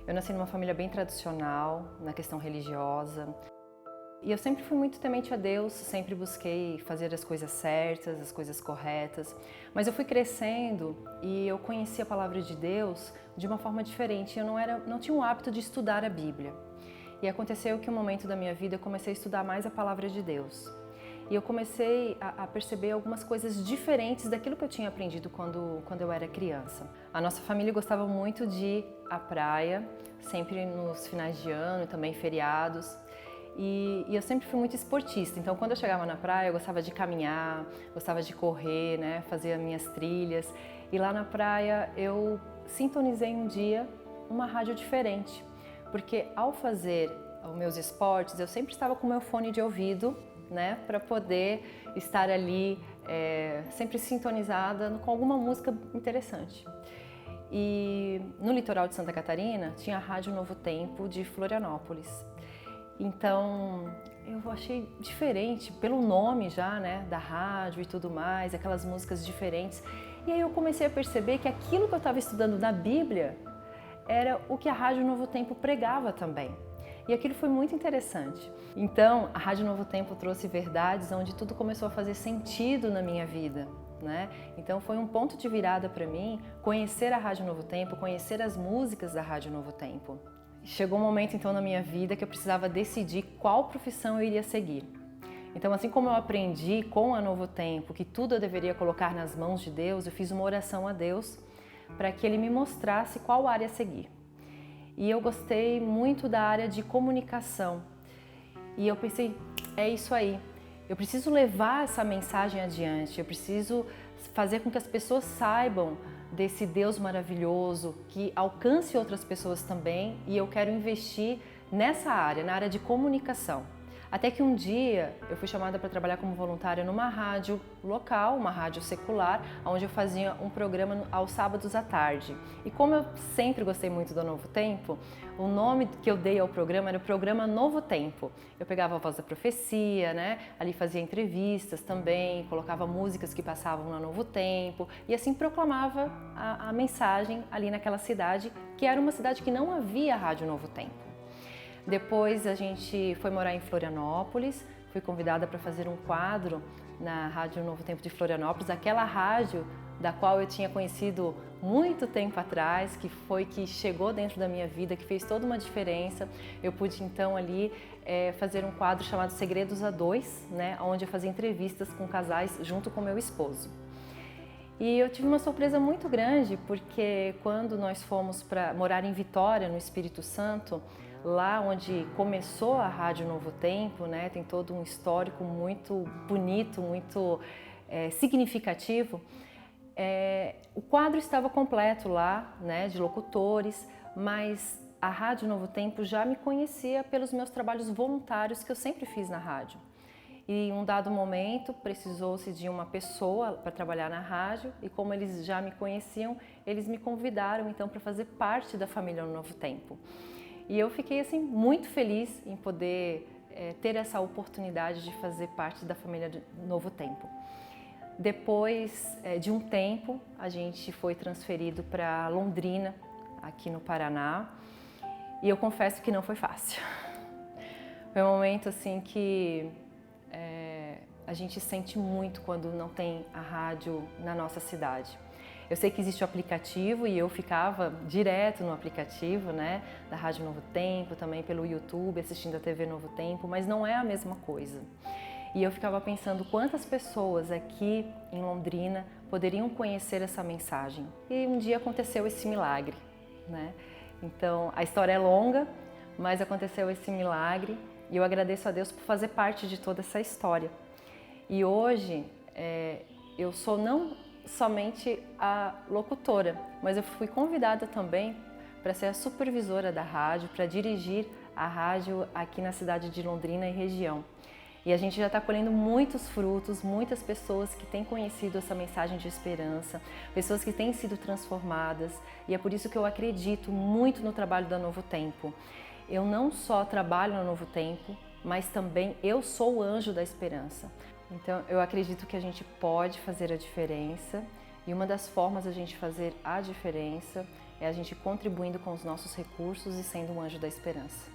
Eu nasci numa família bem tradicional, na questão religiosa. E eu sempre fui muito temente a Deus, sempre busquei fazer as coisas certas, as coisas corretas. Mas eu fui crescendo e eu conheci a palavra de Deus de uma forma diferente. Eu não tinha o hábito de estudar a Bíblia. E aconteceu que um momento da minha vida eu comecei a estudar mais a palavra de Deus. E eu comecei a perceber algumas coisas diferentes daquilo que eu tinha aprendido quando eu era criança. A nossa família gostava muito de ir à praia, sempre nos finais de ano e também feriados. E eu sempre fui muito esportista, então quando eu chegava na praia eu gostava de caminhar, gostava de correr, né, fazer as minhas trilhas. E lá na praia eu sintonizei um dia uma rádio diferente, porque ao fazer os meus esportes eu sempre estava com o meu fone de ouvido, né, para poder estar ali sempre sintonizada com alguma música interessante. E no litoral de Santa Catarina tinha a Rádio Novo Tempo de Florianópolis. Então eu achei diferente pelo nome já, né, da rádio e tudo mais, aquelas músicas diferentes. E aí eu comecei a perceber que aquilo que eu estava estudando na Bíblia era o que a Rádio Novo Tempo pregava também. E aquilo foi muito interessante. Então, a Rádio Novo Tempo trouxe verdades onde tudo começou a fazer sentido na minha vida, né? Então, foi um ponto de virada para mim conhecer a Rádio Novo Tempo, conhecer as músicas da Rádio Novo Tempo. Chegou um momento, então, na minha vida que eu precisava decidir qual profissão eu iria seguir. Então, assim como eu aprendi com a Novo Tempo que tudo eu deveria colocar nas mãos de Deus, eu fiz uma oração a Deus para que Ele me mostrasse qual área seguir. E eu gostei muito da área de comunicação. E eu pensei, é isso aí. Eu preciso levar essa mensagem adiante, eu preciso fazer com que as pessoas saibam desse Deus maravilhoso, que alcance outras pessoas também, e eu quero investir nessa área, na área de comunicação. Até que um dia eu fui chamada para trabalhar como voluntária numa rádio local, uma rádio secular, onde eu fazia um programa aos sábados à tarde. E como eu sempre gostei muito do Novo Tempo, o nome que eu dei ao programa era o programa Novo Tempo. Eu pegava a voz da profecia, né? Ali fazia entrevistas também, colocava músicas que passavam no Novo Tempo e assim proclamava a mensagem ali naquela cidade, que era uma cidade que não havia Rádio Novo Tempo. Depois a gente foi morar em Florianópolis, fui convidada para fazer um quadro na Rádio Novo Tempo de Florianópolis, aquela rádio da qual eu tinha conhecido muito tempo atrás, que chegou dentro da minha vida, que fez toda uma diferença. Eu pude então ali fazer um quadro chamado Segredos a Dois, né, onde eu fazia entrevistas com casais junto com meu esposo. E eu tive uma surpresa muito grande, porque quando nós fomos para morar em Vitória, no Espírito Santo, lá onde começou a Rádio Novo Tempo, né, tem todo um histórico muito bonito, muito significativo. O quadro estava completo lá, né, de locutores, mas a Rádio Novo Tempo já me conhecia pelos meus trabalhos voluntários que eu sempre fiz na rádio. E em um dado momento precisou-se de uma pessoa para trabalhar na rádio e como eles já me conheciam, eles me convidaram então para fazer parte da família Novo Tempo. E eu fiquei assim muito feliz em poder ter essa oportunidade de fazer parte da família Novo Tempo. Depois de um tempo, a gente foi transferido para Londrina, aqui no Paraná, e eu confesso que não foi fácil. Foi um momento assim que a gente sente muito quando não tem a rádio na nossa cidade. Eu sei que existe o aplicativo e eu ficava direto no aplicativo, né, da Rádio Novo Tempo, também pelo YouTube, assistindo a TV Novo Tempo, mas não é a mesma coisa. E eu ficava pensando quantas pessoas aqui em Londrina poderiam conhecer essa mensagem. E um dia aconteceu esse milagre, né? Então, a história é longa, mas aconteceu esse milagre e eu agradeço a Deus por fazer parte de toda essa história. E hoje eu sou não somente a locutora, mas eu fui convidada também para ser a supervisora da rádio, para dirigir a rádio aqui na cidade de Londrina e região. E a gente já está colhendo muitos frutos, muitas pessoas que têm conhecido essa mensagem de esperança, pessoas que têm sido transformadas, e é por isso que eu acredito muito no trabalho da Novo Tempo. Eu não só trabalho no Novo Tempo, mas também eu sou o anjo da esperança. Então eu acredito que a gente pode fazer a diferença, e uma das formas da gente fazer a diferença é a gente contribuindo com os nossos recursos e sendo um anjo da esperança.